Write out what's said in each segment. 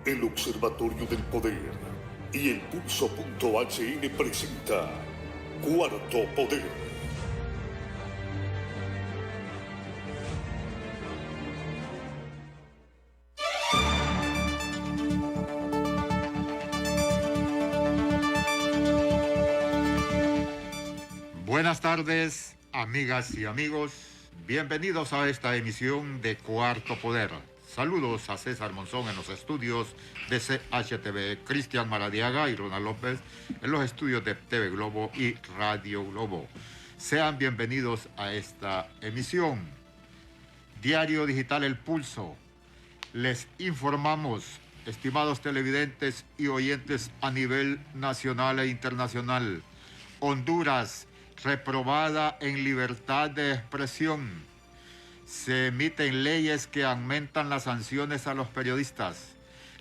El Observatorio del Poder y el Pulso.hn presenta Cuarto Poder. Buenas tardes, amigas y amigos. Bienvenidos a esta emisión de Cuarto Poder. Saludos a César Monzón en los estudios de CHTV, Cristian Maradiaga y Ronald López en los estudios de TV Globo y Radio Globo. Sean bienvenidos a esta emisión. Diario Digital El Pulso. Les informamos, estimados televidentes y oyentes a nivel nacional e internacional. Honduras, reprobada en libertad de expresión. Se emiten leyes que aumentan las sanciones a los periodistas,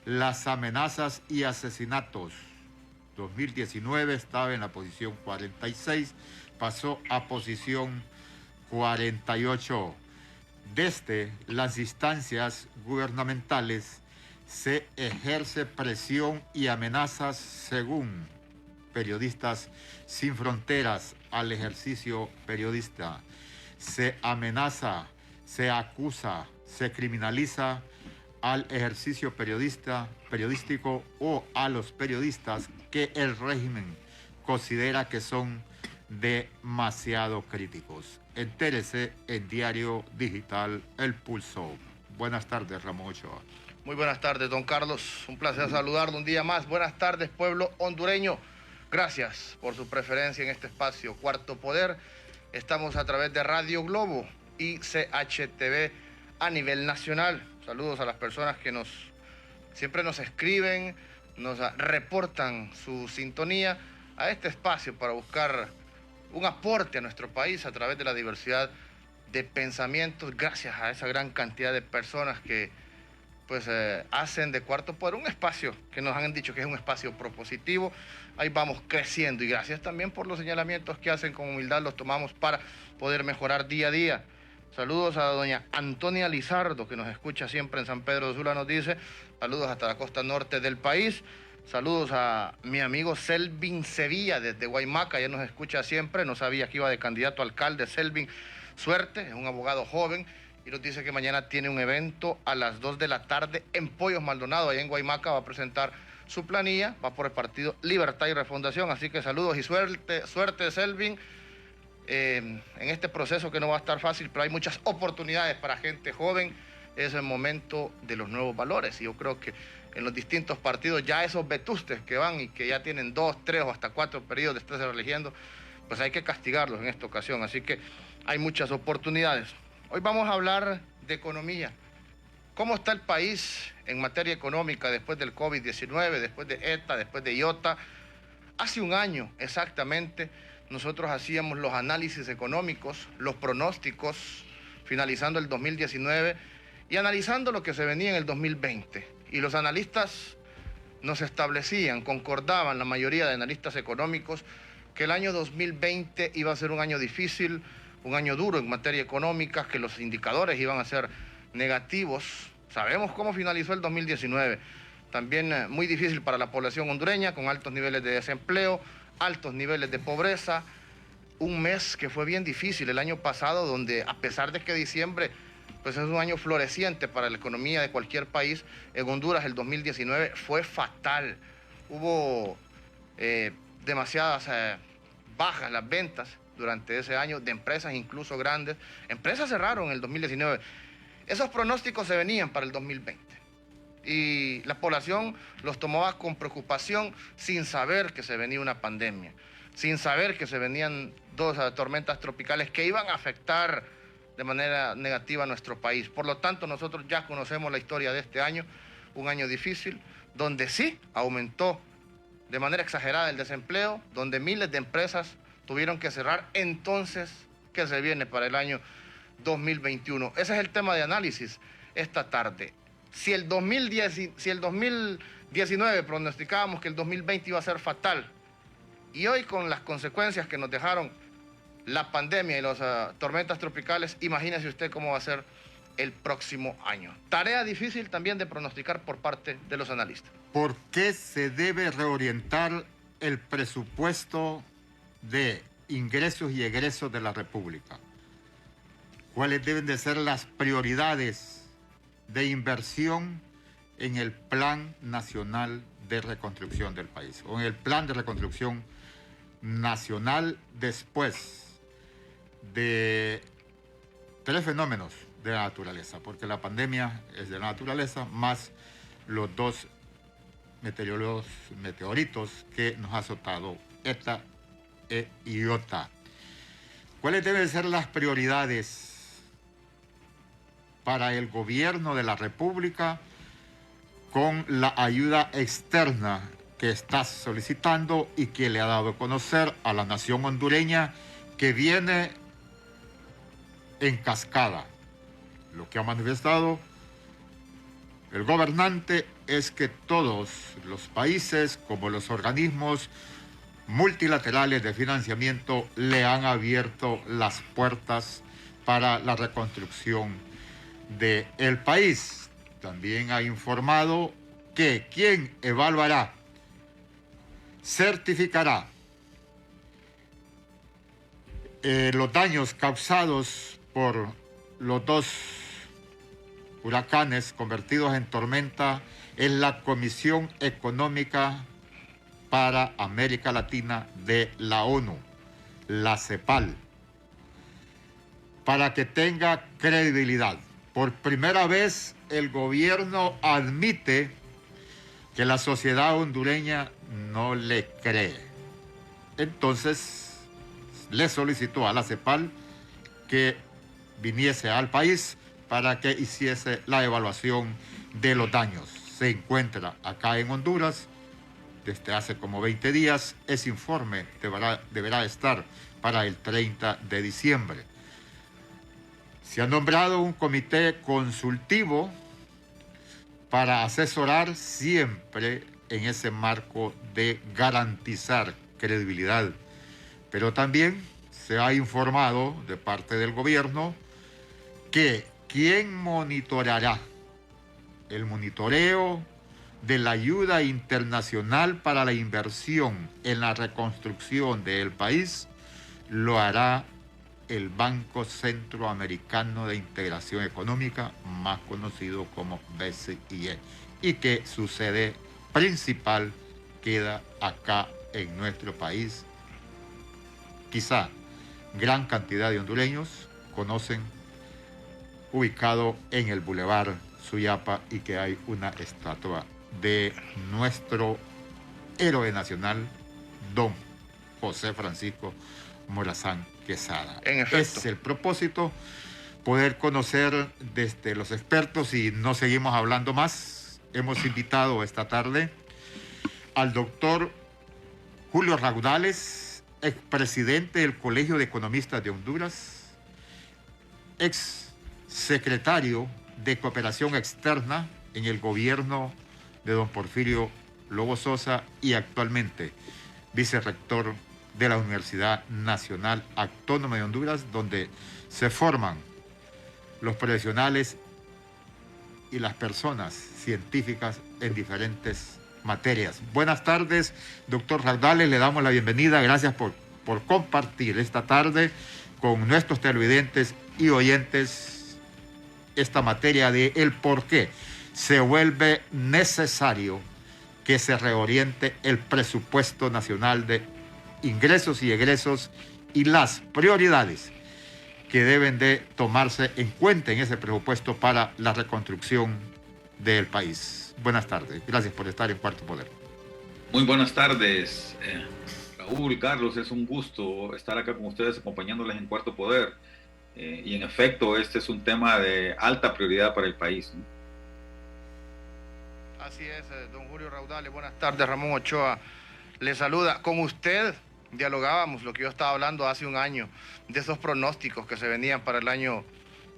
las amenazas y asesinatos. 2019 estaba en la posición 46, pasó a posición 48. Desde las instancias gubernamentales se ejerce presión y amenazas según Periodistas Sin Fronteras al ejercicio periodista. Se amenaza, se acusa, se criminaliza al ejercicio periodístico o a los periodistas que el régimen considera que son demasiado críticos. Entérese en Diario Digital El Pulso. Buenas tardes, Ramón Ochoa. Muy buenas tardes, don Carlos. Un placer saludarlo un día más. Buenas tardes, pueblo hondureño. Gracias por su preferencia en este espacio Cuarto Poder. Estamos a través de Radio Globo y CHTV a nivel nacional. Saludos a las personas que siempre nos escriben, nos reportan su sintonía a este espacio para buscar un aporte a nuestro país a través de la diversidad de pensamientos, gracias a esa gran cantidad de personas que hacen de Cuarto Poder un espacio que nos han dicho que es un espacio propositivo. Ahí vamos creciendo y gracias también por los señalamientos que hacen con humildad, los tomamos para poder mejorar día a día. Saludos a doña Antonia Lizardo, que nos escucha siempre en San Pedro Sula, nos dice. Saludos hasta la costa norte del país. Saludos a mi amigo Selvin Sevilla desde Guaymaca, ya nos escucha siempre. No sabía que iba de candidato a alcalde. Selvin, suerte, es un abogado joven. Y nos dice que mañana tiene un evento a las 2 de la tarde en Pollos Maldonado, allá en Guaymaca. Va a presentar su planilla, va por el partido Libertad y Refundación. Así que saludos y suerte Selvin, en este proceso que no va a estar fácil, pero hay muchas oportunidades para gente joven. Es el momento de los nuevos valores. Y yo creo que en los distintos partidos ya esos vetustes que van y que ya tienen 2, 3 o hasta 4 periodos de estarse religiendo, pues hay que castigarlos en esta ocasión. Así que hay muchas oportunidades. Hoy vamos a hablar de economía. ¿Cómo está el país en materia económica después del COVID-19, después de ETA, después de IOTA? Hace un año exactamente nosotros hacíamos los análisis económicos, los pronósticos, finalizando el 2019 y analizando lo que se venía en el 2020. Y los analistas nos establecían, concordaban la mayoría de analistas económicos, que el año 2020 iba a ser un año difícil, un año duro en materia económica, que los indicadores iban a ser negativos. Sabemos cómo finalizó el 2019. También muy difícil para la población hondureña, con altos niveles de desempleo, altos niveles de pobreza. Un mes que fue bien difícil el año pasado, donde a pesar de que diciembre pues es un año floreciente para la economía de cualquier país, en Honduras el 2019 fue fatal. Hubo demasiadas bajas las ventas durante ese año, de empresas incluso grandes. Empresas cerraron en el 2019. Esos pronósticos se venían para el 2020. Y la población los tomaba con preocupación, sin saber que se venía una pandemia, sin saber que se venían 2 tormentas tropicales que iban a afectar de manera negativa a nuestro país. Por lo tanto, nosotros ya conocemos la historia de este año, un año difícil, donde sí aumentó de manera exagerada el desempleo, donde miles de empresas tuvieron que cerrar. Entonces, ¿qué se viene para el año 2021? Ese es el tema de análisis esta tarde. Si el 2019 pronosticábamos que el 2020 iba a ser fatal, y hoy con las consecuencias que nos dejaron la pandemia y las tormentas tropicales, imagínese usted cómo va a ser el próximo año. Tarea difícil también de pronosticar por parte de los analistas. ¿Por qué se debe reorientar el presupuesto de ingresos y egresos de la República? ¿Cuáles deben de ser las prioridades de inversión en el Plan Nacional de Reconstrucción del país, o en el Plan de Reconstrucción Nacional, después de 3 fenómenos de la naturaleza? Porque la pandemia es de la naturaleza, más los 2 meteoritos que nos ha azotado, ETA e IOTA. ¿Cuáles deben ser las prioridades para el gobierno de la República con la ayuda externa que está solicitando y que le ha dado a conocer a la nación hondureña, que viene en cascada? Lo que ha manifestado el gobernante es que todos los países, como los organismos multilaterales de financiamiento, le han abierto las puertas para la reconstrucción del país. También ha informado que quien evaluará, certificará los daños causados por los 2 huracanes convertidos en tormenta es la Comisión Económica para América Latina de la ONU, la CEPAL, para que tenga credibilidad. Por primera vez el gobierno admite que la sociedad hondureña no le cree. Entonces le solicitó a la CEPAL que viniese al país para que hiciese la evaluación de los daños. Se encuentra acá en Honduras desde hace como 20 días. Ese informe deberá estar para el 30 de diciembre. Se ha nombrado un comité consultivo para asesorar siempre en ese marco de garantizar credibilidad. Pero también se ha informado de parte del gobierno que quien monitoreará el monitoreo de la ayuda internacional para la inversión en la reconstrucción del país lo hará el Banco Centroamericano de Integración Económica, más conocido como BCIE, y que su sede principal queda acá en nuestro país. Quizá gran cantidad de hondureños conocen, ubicado en el Boulevard Suyapa, y que hay una estatua de nuestro héroe nacional, don José Francisco Morazán Quesada. En efecto. Es el propósito, poder conocer desde los expertos, y no seguimos hablando más. Hemos invitado esta tarde al doctor Julio Raudales, expresidente del Colegio de Economistas de Honduras, ex secretario de Cooperación Externa en el gobierno de don Porfirio Lobo Sosa y actualmente vicerrector de la Universidad Nacional Autónoma de Honduras, donde se forman los profesionales y las personas científicas en diferentes materias. Buenas tardes, doctor Raudales, le damos la bienvenida. Gracias por compartir esta tarde con nuestros televidentes y oyentes esta materia de el por qué se vuelve necesario que se reoriente el presupuesto nacional de ingresos y egresos y las prioridades que deben de tomarse en cuenta en ese presupuesto para la reconstrucción del país. Buenas tardes, gracias por estar en Cuarto Poder. Muy buenas tardes, Raúl, Carlos, es un gusto estar acá con ustedes acompañándoles en Cuarto Poder. Y en efecto, este es un tema de alta prioridad para el país, ¿no? Así es, don Julio Raudales. Buenas tardes, Ramón Ochoa le saluda. Con usted dialogábamos lo que yo estaba hablando hace un año, de esos pronósticos que se venían para el año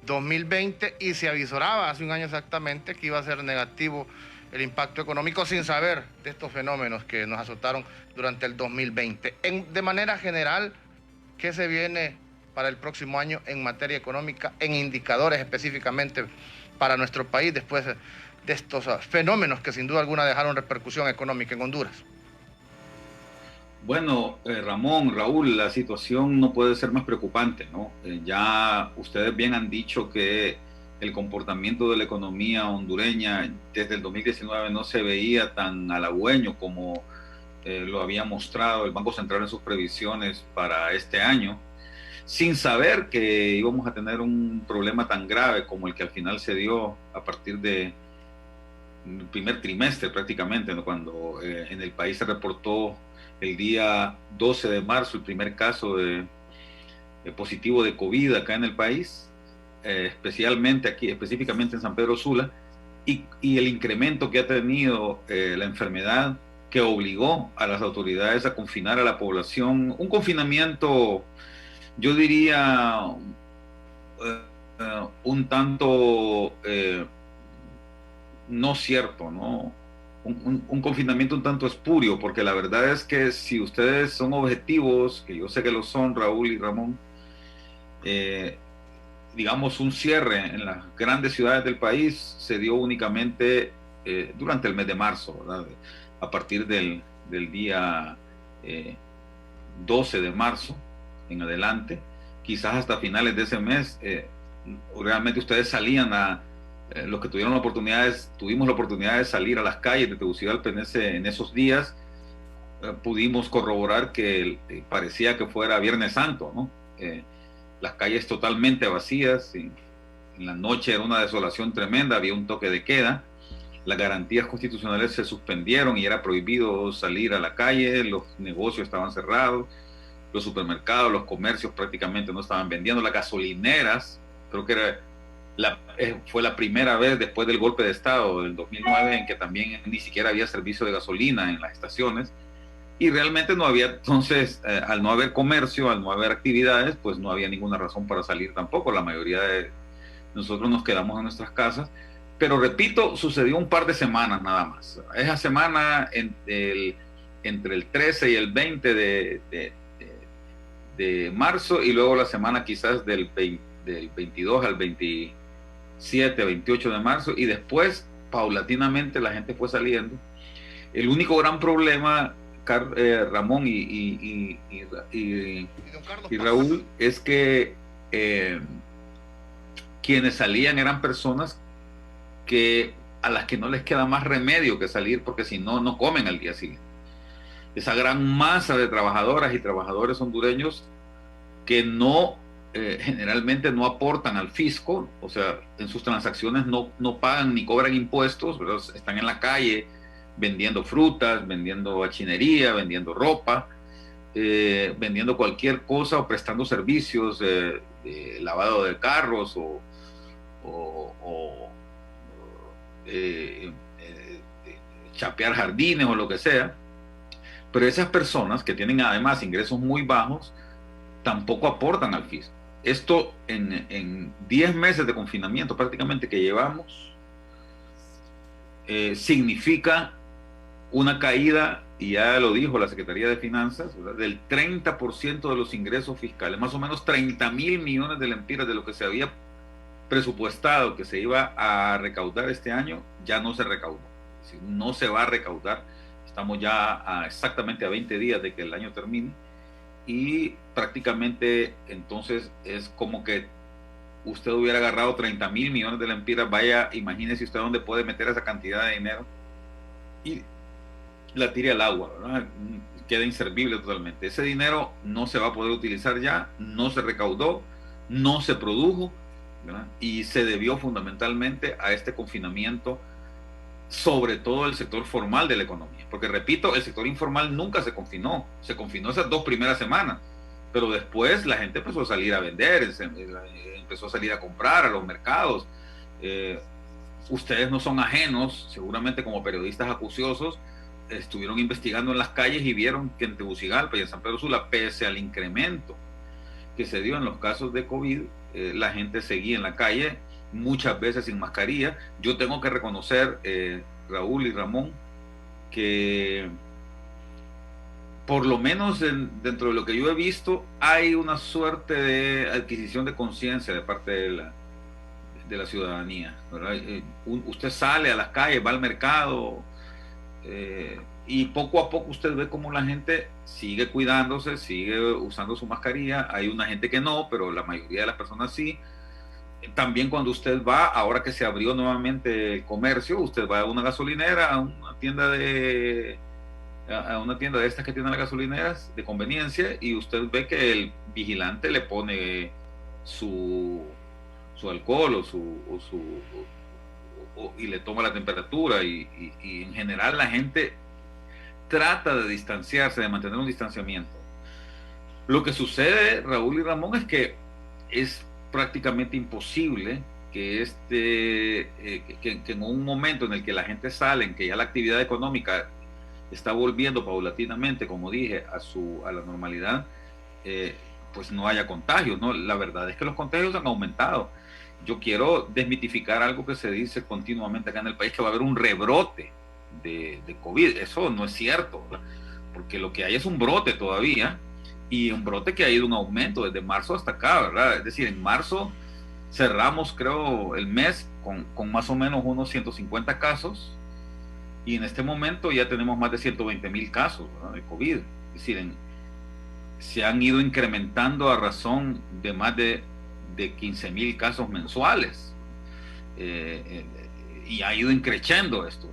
2020, y se avisoraba hace un año exactamente que iba a ser negativo el impacto económico, sin saber de estos fenómenos que nos azotaron durante el 2020. De manera general, ¿qué se viene para el próximo año en materia económica, en indicadores específicamente para nuestro país, después de estos fenómenos que sin duda alguna dejaron repercusión económica en Honduras? Bueno, Ramón, Raúl, la situación no puede ser más preocupante, ¿no? Ya ustedes bien han dicho que el comportamiento de la economía hondureña desde el 2019 no se veía tan halagüeño como lo había mostrado el Banco Central en sus previsiones para este año, sin saber que íbamos a tener un problema tan grave como el que al final se dio a partir del primer trimestre prácticamente, ¿no? Cuando en el país se reportó el día 12 de marzo el primer caso de positivo de COVID acá en el país, especialmente aquí, específicamente en San Pedro Sula, y el incremento que ha tenido la enfermedad, que obligó a las autoridades a confinar a la población, un confinamiento, yo diría, un tanto no cierto, ¿no? Un confinamiento un tanto espurio, porque la verdad es que si ustedes son objetivos, que yo sé que lo son, Raúl y Ramón, digamos, un cierre en las grandes ciudades del país se dio únicamente durante el mes de marzo, ¿verdad? A partir del día 12 de marzo en adelante, quizás hasta finales de ese mes, realmente ustedes salían los que tuvimos la oportunidad de salir a las calles de Tegucigalpa en esos días, pudimos corroborar que parecía que fuera Viernes Santo, ¿no? Las calles totalmente vacías, en la noche era una desolación tremenda, había un toque de queda, las garantías constitucionales se suspendieron y era prohibido salir a la calle, los negocios estaban cerrados, los supermercados, los comercios prácticamente no estaban vendiendo, las gasolineras, creo que fue la primera vez después del golpe de Estado del 2009 en que también ni siquiera había servicio de gasolina en las estaciones, y realmente no había, entonces, al no haber comercio, al no haber actividades, pues no había ninguna razón para salir tampoco. La mayoría de nosotros nos quedamos en nuestras casas, pero repito, sucedió un par de semanas nada más. Esa semana entre el 13 y el 20 de marzo, y luego la semana quizás del 22 al 27, 28 de marzo, y después paulatinamente la gente fue saliendo. El único gran problema, Ramón y Raúl, es que quienes salían eran personas a las que no les queda más remedio que salir, porque si no, no comen al día siguiente. Esa gran masa de trabajadoras y trabajadores hondureños que generalmente no aportan al fisco, o sea, en sus transacciones no pagan ni cobran impuestos, ¿verdad? Están en la calle vendiendo frutas, vendiendo bachinería, vendiendo ropa, vendiendo cualquier cosa o prestando servicios de lavado de carros o chapear jardines o lo que sea. Pero esas personas que tienen además ingresos muy bajos tampoco aportan al fisco. Esto en 10 meses de confinamiento prácticamente que llevamos significa una caída, y ya lo dijo la Secretaría de Finanzas, ¿verdad?, del 30% de los ingresos fiscales, más o menos 30.000 millones de lempiras de lo que se había presupuestado que se iba a recaudar este año, ya no se recaudó. Es decir, no se va a recaudar. Estamos ya exactamente a 20 días de que el año termine, y prácticamente entonces es como que usted hubiera agarrado 30.000 millones de lempiras. Vaya, imagínese usted dónde puede meter esa cantidad de dinero y la tire al agua, ¿verdad? Queda inservible totalmente. Ese dinero no se va a poder utilizar ya, no se recaudó, no se produjo, ¿verdad? Y se debió fundamentalmente a este confinamiento, sobre todo el sector formal de la economía, porque repito, el sector informal nunca se confinó esas 2 primeras semanas, pero después la gente empezó a salir a vender, empezó a salir a comprar a los mercados. Ustedes no son ajenos, seguramente como periodistas acuciosos, estuvieron investigando en las calles y vieron que en Tegucigalpa y en San Pedro Sula, pese al incremento que se dio en los casos de COVID, la gente seguía en la calle, muchas veces sin mascarilla. Yo tengo que reconocer, Raúl y Ramón, que por lo menos dentro de lo que yo he visto, hay una suerte de adquisición de conciencia de parte de la ciudadanía, ¿verdad? Usted sale a las calles, va al mercado, y poco a poco usted ve cómo la gente sigue cuidándose, sigue usando su mascarilla. Hay una gente que no, pero la mayoría de las personas sí. También cuando usted va, ahora que se abrió nuevamente el comercio, usted va a una gasolinera, a una tienda de estas que tienen las gasolineras de conveniencia, y usted ve que el vigilante le pone su alcohol y le toma la temperatura, y en general la gente trata de distanciarse, de mantener un distanciamiento. Lo que sucede, Raúl y Ramón, es que es prácticamente imposible que que en un momento en el que la gente sale, en que ya la actividad económica está volviendo paulatinamente, como dije, a la normalidad, pues no haya contagios, ¿no? La verdad es que los contagios han aumentado. Yo quiero desmitificar algo que se dice continuamente acá en el país, que va a haber un rebrote de COVID. Eso no es cierto, ¿verdad? Porque lo que hay es un brote todavía, y un brote que ha ido un aumento desde marzo hasta acá, ¿verdad? Es decir, en marzo cerramos, creo, el mes con más o menos unos 150 casos, y en este momento ya tenemos más de 120,000 casos, ¿verdad?, de COVID. Es decir, se han ido incrementando a razón de más de 15,000 casos mensuales, y ha ido increciendo esto.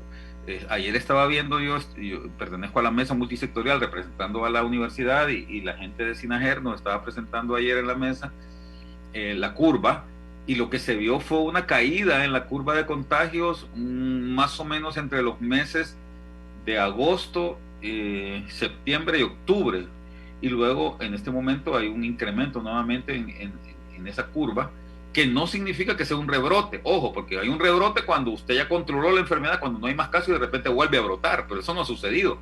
Ayer estaba viendo, yo pertenezco a la mesa multisectorial representando a la universidad, y la gente de SINAGER nos estaba presentando ayer en la mesa la curva, y lo que se vio fue una caída en la curva de contagios, más o menos entre los meses de agosto, septiembre y octubre, y luego en este momento hay un incremento nuevamente en esa curva, que no significa que sea un rebrote. Ojo, porque hay un rebrote cuando usted ya controló la enfermedad, cuando no hay más casos y de repente vuelve a brotar, pero eso no ha sucedido.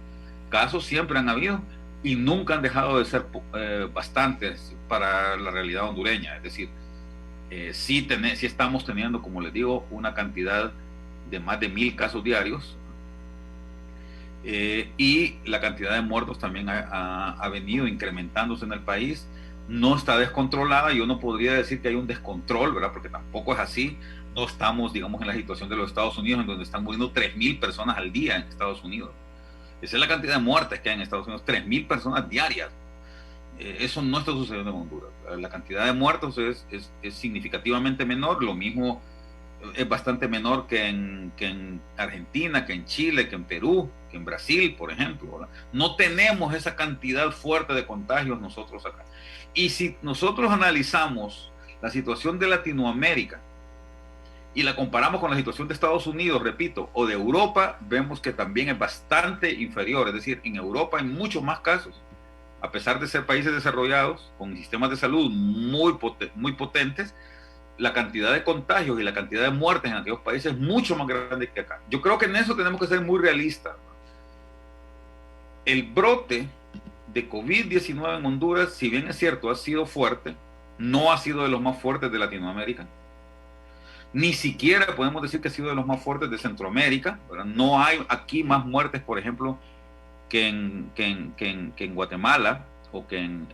Casos siempre han habido y nunca han dejado de ser bastantes para la realidad hondureña. Es decir, sí estamos teniendo, como les digo, una cantidad de más de 1,000 casos diarios, y la cantidad de muertos también ha venido incrementándose en el país. No está descontrolada. Yo no podría decir que hay un descontrol, ¿verdad?, porque tampoco es así. No estamos, digamos, en la situación de los Estados Unidos, en donde están muriendo 3,000 personas al día en Estados Unidos. Esa es la cantidad de muertes que hay en Estados Unidos, 3,000 personas diarias. Eso no está sucediendo en Honduras. La cantidad de muertos es significativamente menor. Lo mismo es bastante menor que en Argentina, que en Chile, que en Perú, que en Brasil, por ejemplo, ¿verdad? No tenemos esa cantidad fuerte de contagios nosotros acá. Y si nosotros analizamos la situación de Latinoamérica y la comparamos con la situación de Estados Unidos, repito, o de Europa, vemos que también es bastante inferior. Es decir, en Europa hay muchos más casos, a pesar de ser países desarrollados, con sistemas de salud muy potentes. La cantidad de contagios y la cantidad de muertes en aquellos países es mucho más grande que acá. Yo creo que en eso tenemos que ser muy realistas. El brote de COVID-19 en Honduras, si bien es cierto, ha sido fuerte, no ha sido de los más fuertes de Latinoamérica. Ni siquiera podemos decir que ha sido de los más fuertes de Centroamérica, ¿verdad? No hay aquí más muertes, por ejemplo, que en Guatemala o que en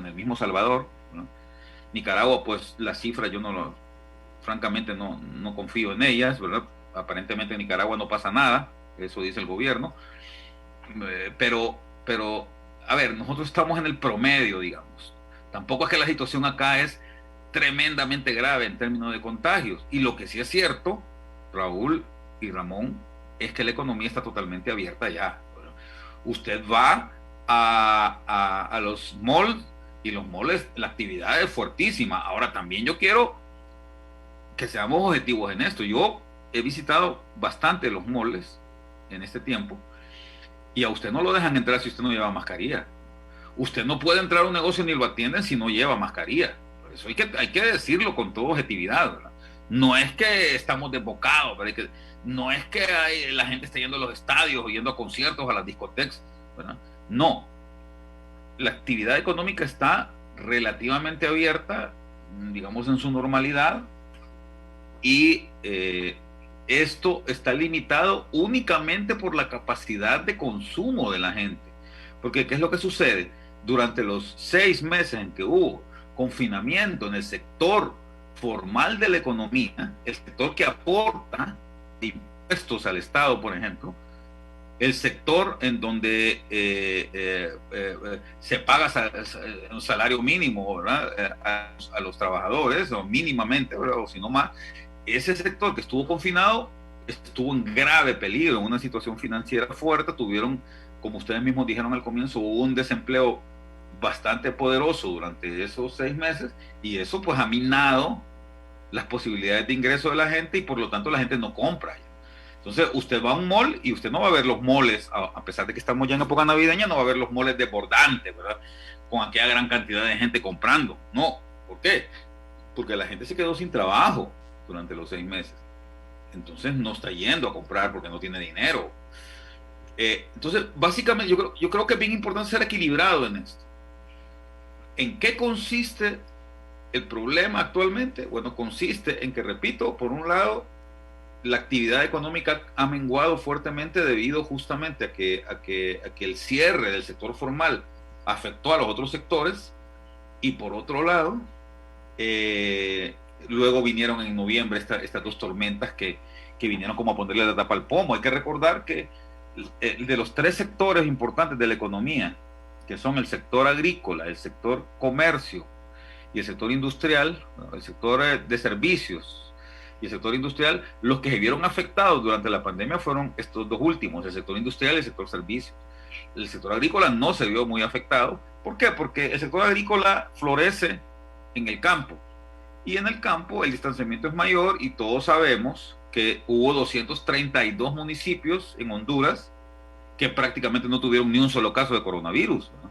el mismo Salvador, ¿no? Nicaragua, pues las cifras yo francamente no confío en ellas, ¿verdad? Aparentemente en Nicaragua no pasa nada, eso dice el gobierno, pero a ver, nosotros estamos en el promedio, digamos. Tampoco es que la situación acá es tremendamente grave en términos de contagios. Y lo que sí es cierto, Raúl y Ramón, es que la economía está totalmente abierta ya. Usted va a los malls, y los malls, la actividad es fuertísima. Ahora también yo quiero que seamos objetivos en esto. Yo he visitado bastante los malls en este tiempo, y a usted no lo dejan entrar si usted no lleva mascarilla. Usted no puede entrar a un negocio ni lo atienden si no lleva mascarilla. Por eso hay que decirlo con toda objetividad, ¿verdad? No es que estamos desbocados, ¿verdad? No es que la gente está yendo a los estadios o yendo a conciertos, a las discotecas, ¿verdad? No. La actividad económica está relativamente abierta, digamos, en su normalidad, y esto está limitado únicamente por la capacidad de consumo de la gente. Porque ¿qué es lo que sucede? Durante los 6 meses en que hubo confinamiento en el sector formal de la economía, el sector que aporta impuestos al Estado, por ejemplo, el sector en donde se paga un salario mínimo, ¿verdad? A los trabajadores, o mínimamente, ¿verdad? O si no más, ese sector que estuvo confinado estuvo en grave peligro, en una situación financiera fuerte. Tuvieron, como ustedes mismos dijeron al comienzo, hubo un desempleo bastante poderoso durante esos 6 meses, y eso pues ha minado las posibilidades de ingreso de la gente, y por lo tanto la gente no compra. Entonces usted va a un mall y usted no va a ver los malls, a pesar de que estamos ya en época navideña, no va a ver los malls desbordantes, ¿verdad? Con aquella gran cantidad de gente comprando. No. ¿Por qué? Porque la gente se quedó sin trabajo durante los 6 meses. Entonces no está yendo a comprar porque no tiene dinero. Entonces, básicamente, yo creo que es bien importante ser equilibrado en esto. ¿En qué consiste el problema actualmente? Bueno, consiste en que, repito, por un lado, la actividad económica ha menguado fuertemente debido justamente a que el cierre del sector formal afectó a los otros sectores, y por otro lado, luego vinieron en noviembre estas 2 tormentas que vinieron como a ponerle la tapa al pomo. Hay que recordar que de los 3 sectores importantes de la economía, que son el sector agrícola, el sector comercio y el sector industrial, el sector de servicios y el sector industrial, los que se vieron afectados durante la pandemia fueron estos 2 últimos, el sector industrial y el sector servicios. El sector agrícola no se vio muy afectado. ¿Por qué? Porque el sector agrícola florece en el campo, y en el campo el distanciamiento es mayor, y todos sabemos que hubo 232 municipios en Honduras que prácticamente no tuvieron ni un solo caso de coronavirus, ¿no?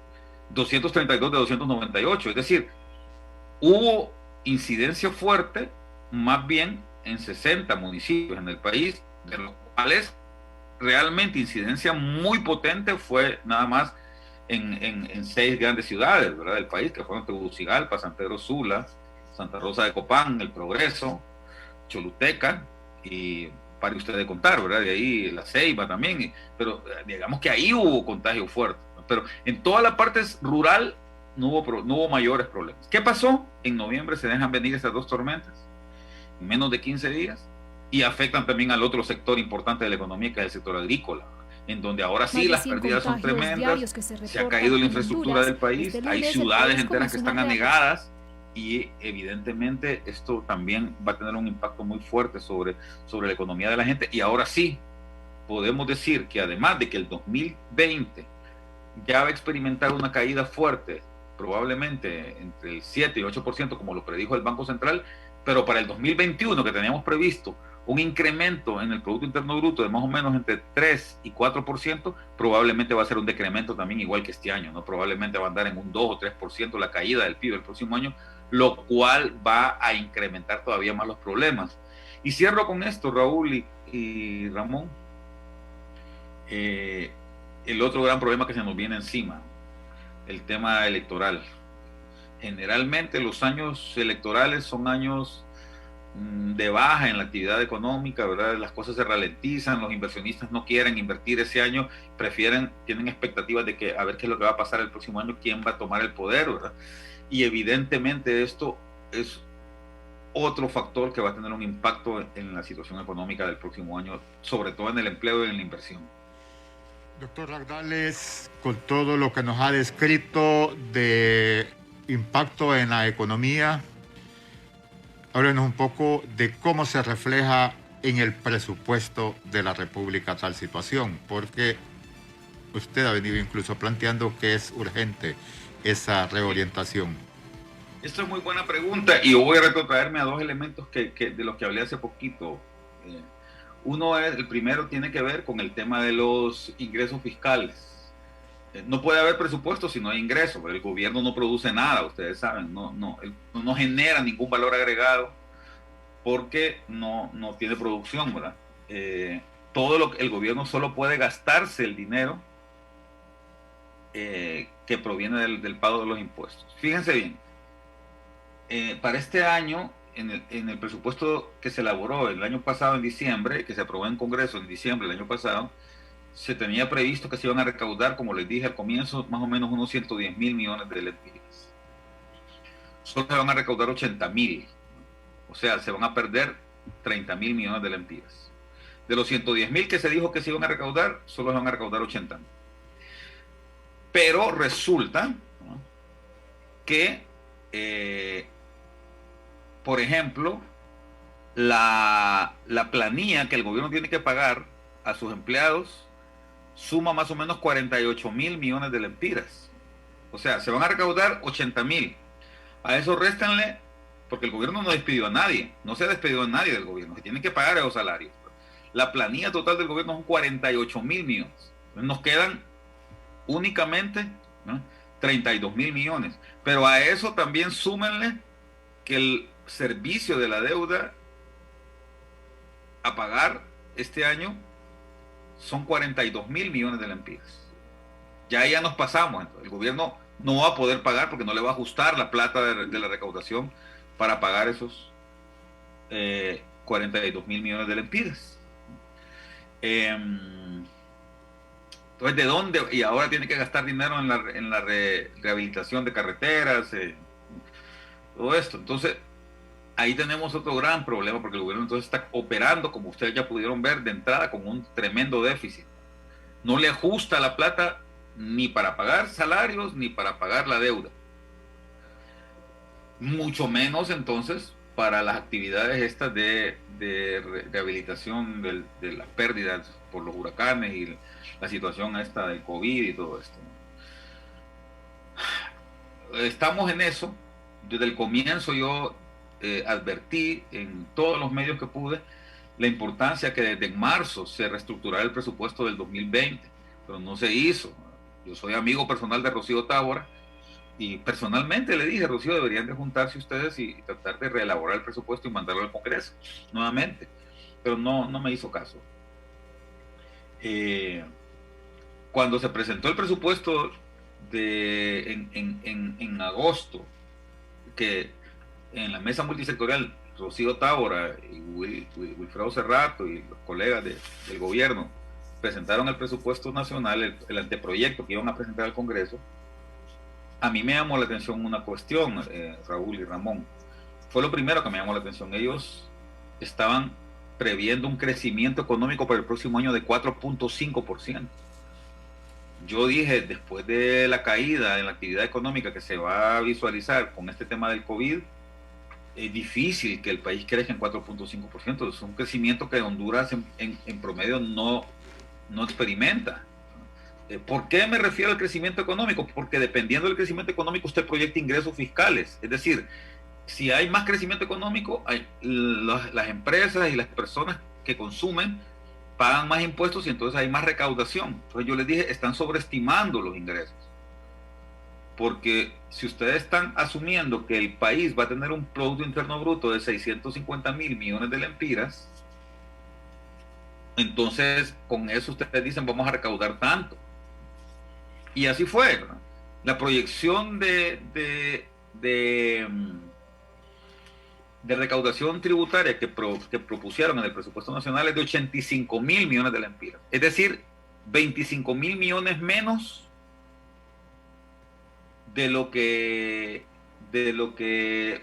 232 de 298, es decir, hubo incidencia fuerte más bien en 60 municipios en el país, de los cuales realmente incidencia muy potente fue nada más en 6 grandes ciudades, ¿verdad?, del país, que fueron Tegucigalpa, San Pedro Sula, Santa Rosa de Copán, El Progreso, Choluteca, y pare usted de contar, ¿verdad?, de ahí La Ceiba también, pero digamos que ahí hubo contagio fuerte, ¿no? Pero en toda la parte rural no hubo mayores problemas. ¿Qué pasó? En noviembre se dejan venir estas 2 tormentas, en menos de 15 días, y afectan también al otro sector importante de la economía, que es el sector agrícola, en donde ahora sí las pérdidas son tremendas, se ha caído la infraestructura del país, hay ciudades enteras que están anegadas, y evidentemente esto también va a tener un impacto muy fuerte sobre la economía de la gente. Y ahora sí podemos decir que, además de que el 2020 ya va a experimentar una caída fuerte, probablemente entre el 7 y 8%, como lo predijo el Banco Central, pero para el 2021, que teníamos previsto un incremento en el Producto Interno Bruto de más o menos entre 3 y 4%, probablemente va a ser un decremento también igual que este año, ¿no? Probablemente va a andar en un 2 o 3% la caída del PIB el próximo año, lo cual va a incrementar todavía más los problemas. Y cierro con esto, Raúl y Ramón. El otro gran problema que se nos viene encima, el tema electoral. Generalmente los años electorales son años de baja en la actividad económica, ¿verdad? Las cosas se ralentizan, los inversionistas no quieren invertir ese año, tienen expectativas de que a ver qué es lo que va a pasar el próximo año, quién va a tomar el poder, ¿verdad? Y evidentemente esto es otro factor que va a tener un impacto en la situación económica del próximo año, sobre todo en el empleo y en la inversión. Doctor Ragdales, con todo lo que nos ha descrito de impacto en la economía, háblenos un poco de cómo se refleja en el presupuesto de la República tal situación, porque usted ha venido incluso planteando que es urgente esa reorientación. Esta es muy buena pregunta, y yo voy a retrotraerme a 2 elementos de los que hablé hace poquito. El primero tiene que ver con el tema de los ingresos fiscales. No puede haber presupuesto si no hay ingresos, pero el gobierno no produce nada, ustedes saben, no genera ningún valor agregado porque no tiene producción, ¿verdad? El gobierno solo puede gastarse el dinero que proviene del pago de los impuestos. Fíjense bien, para este año, en el presupuesto que se elaboró el año pasado en diciembre, que se aprobó en Congreso en diciembre del año pasado, se tenía previsto que se iban a recaudar, como les dije al comienzo, más o menos unos 110.000 millones de lempiras. Solo se van a recaudar 80.000. O sea, se van a perder 30.000 millones de lempiras. De los 110.000 que se dijo que se iban a recaudar, solo se van a recaudar 80.000. Pero resulta, ¿no?, que, por ejemplo, la planilla que el gobierno tiene que pagar a sus empleados suma más o menos 48.000 millones de lempiras. O sea, se van a recaudar 80.000. A eso réstanle, porque el gobierno no despidió a nadie, no se ha despedido a nadie del gobierno, se tienen que pagar esos salarios. La planilla total del gobierno son 48.000 millones. Entonces nos quedan únicamente, ¿no?, 32.000 millones. Pero a eso también súmenle que el servicio de la deuda a pagar este año son 42.000 millones de lempiras. Ya nos pasamos. Entonces, el gobierno no va a poder pagar porque no le va a ajustar la plata de la recaudación para pagar esos 42.000 millones de lempiras. Entonces, ¿de dónde? Y ahora tiene que gastar dinero en la rehabilitación de carreteras, todo esto. Entonces, ahí tenemos otro gran problema, porque el gobierno entonces está operando, como ustedes ya pudieron ver, de entrada con un tremendo déficit. No le ajusta la plata ni para pagar salarios ni para pagar la deuda. Mucho menos entonces para las actividades estas de rehabilitación de las pérdidas por los huracanes y la situación esta del COVID y todo esto. Estamos en eso. Desde el comienzo yo advertí en todos los medios que pude la importancia que desde marzo se reestructurara el presupuesto del 2020, pero no se hizo. Yo soy amigo personal de Rocío Tábora y personalmente le dije: Rocío, deberían de juntarse ustedes y tratar de reelaborar el presupuesto y mandarlo al Congreso nuevamente, pero no me hizo caso. Cuando se presentó el presupuesto en agosto, que en la mesa multisectorial Rocío Tábora y Wilfredo Cerrato y los colegas del gobierno presentaron el presupuesto nacional, el anteproyecto que iban a presentar al Congreso, a mí me llamó la atención una cuestión, Raúl y Ramón. Fue lo primero que me llamó la atención. Ellos estaban previendo un crecimiento económico para el próximo año de 4.5%. Yo dije, después de la caída en la actividad económica que se va a visualizar con este tema del COVID, es difícil que el país crezca en 4.5%. Es un crecimiento que Honduras en promedio no experimenta. ¿Por qué me refiero al crecimiento económico? Porque dependiendo del crecimiento económico usted proyecta ingresos fiscales. Es decir, si hay más crecimiento económico, las empresas y las personas que consumen pagan más impuestos y entonces hay más recaudación. Entonces yo les dije, están sobreestimando los ingresos. Porque si ustedes están asumiendo que el país va a tener un Producto Interno Bruto de 650.000 millones de lempiras, entonces con eso ustedes dicen vamos a recaudar tanto. Y así fue, ¿no? La proyección de recaudación tributaria que propusieron en el presupuesto nacional es de 85.000 millones de lempiras. Es decir, 25.000 millones menos de lo que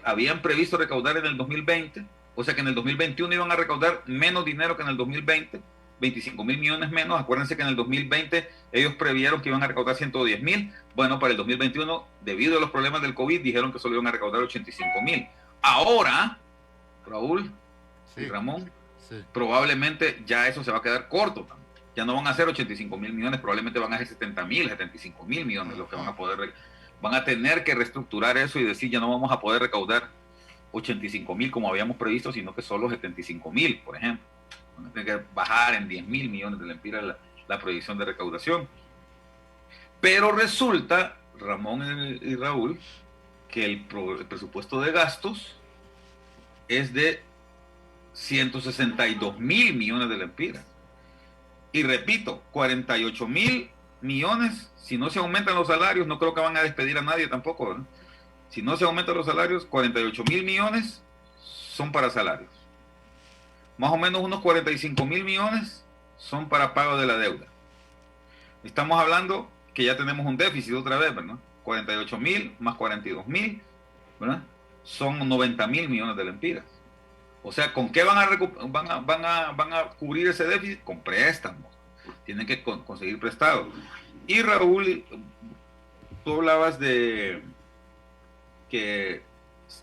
habían previsto recaudar en el 2020. O sea que en el 2021 iban a recaudar menos dinero que en el 2020, 25.000 millones menos. Acuérdense que en el 2020 ellos previeron que iban a recaudar 110.000. Bueno, para el 2021, debido a los problemas del COVID, dijeron que solo iban a recaudar 85.000. Ahora, Raúl y Ramón, probablemente ya eso se va a quedar corto. Ya no van a ser 85.000 millones, probablemente van a ser 70.000, 75.000 millones los que van a tener que reestructurar eso y decir ya no vamos a poder recaudar 85.000 como habíamos previsto, sino que solo 75.000, por ejemplo. Van a tener que bajar en 10.000 millones de lempiras la proyección de recaudación. Pero resulta, Ramón y Raúl, que el presupuesto de gastos es de 162.000 millones de lempiras. Y repito, 48.000 millones, si no se aumentan los salarios, no creo que van a despedir a nadie tampoco, ¿verdad? Si no se aumentan los salarios, 48.000 millones son para salarios. Más o menos unos 45.000 millones son para pago de la deuda. Estamos hablando que ya tenemos un déficit otra vez, ¿verdad? 48.000 más 42.000, ¿verdad? Son 90.000 millones de lempiras. O sea, ¿con qué van a cubrir ese déficit? Con préstamos. Tienen que conseguir prestados. Y Raúl, tú hablabas de que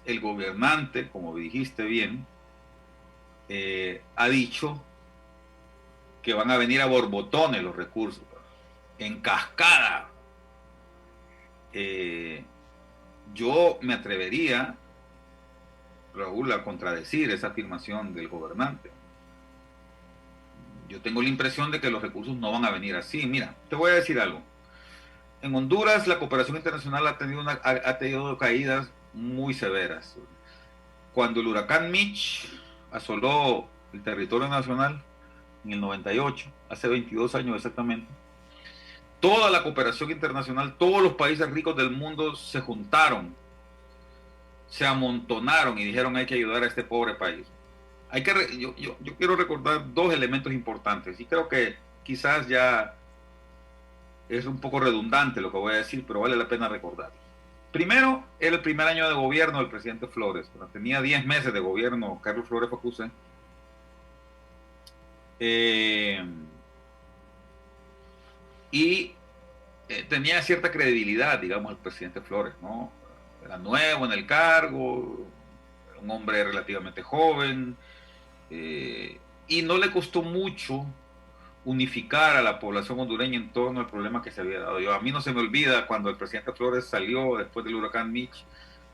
el gobernante, como dijiste bien, ha dicho que van a venir a borbotones los recursos, en cascada. Yo me atrevería, Raúl, a contradecir esa afirmación del gobernante. Yo tengo la impresión de que los recursos no van a venir así. Mira, te voy a decir algo. En Honduras la cooperación internacional ha tenido caídas muy severas. Cuando el huracán Mitch asoló el territorio nacional en el 98, hace 22 años exactamente, toda la cooperación internacional, todos los países ricos del mundo se juntaron, se amontonaron y dijeron hay que ayudar a este pobre país. Yo quiero recordar dos elementos importantes y creo que quizás ya es un poco redundante lo que voy a decir, pero vale la pena recordar. Primero, era el primer año de gobierno del presidente Flores. Tenía 10 meses de gobierno Carlos Flores Facuse. Tenía cierta credibilidad, digamos, el presidente Flores, ¿no? Era nuevo en el cargo, era un hombre relativamente joven, y no le costó mucho unificar a la población hondureña en torno al problema que se había dado. A mí no se me olvida cuando el presidente Flores salió después del huracán Mitch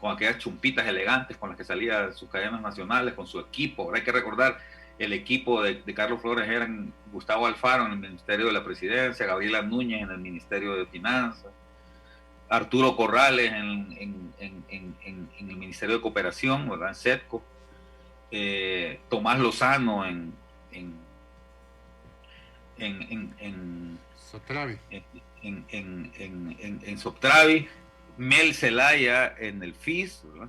con aquellas chumpitas elegantes con las que salía sus cadenas nacionales, con su equipo. Ahora hay que recordar, el equipo de Carlos Flores eran Gustavo Alfaro en el Ministerio de la Presidencia, Gabriela Núñez en el Ministerio de Finanzas, Arturo Corrales en el Ministerio de Cooperación, ¿verdad? En SETCO, Tomás Lozano en Soptravi. En Soptravi, Mel Zelaya en el FIS, ¿verdad?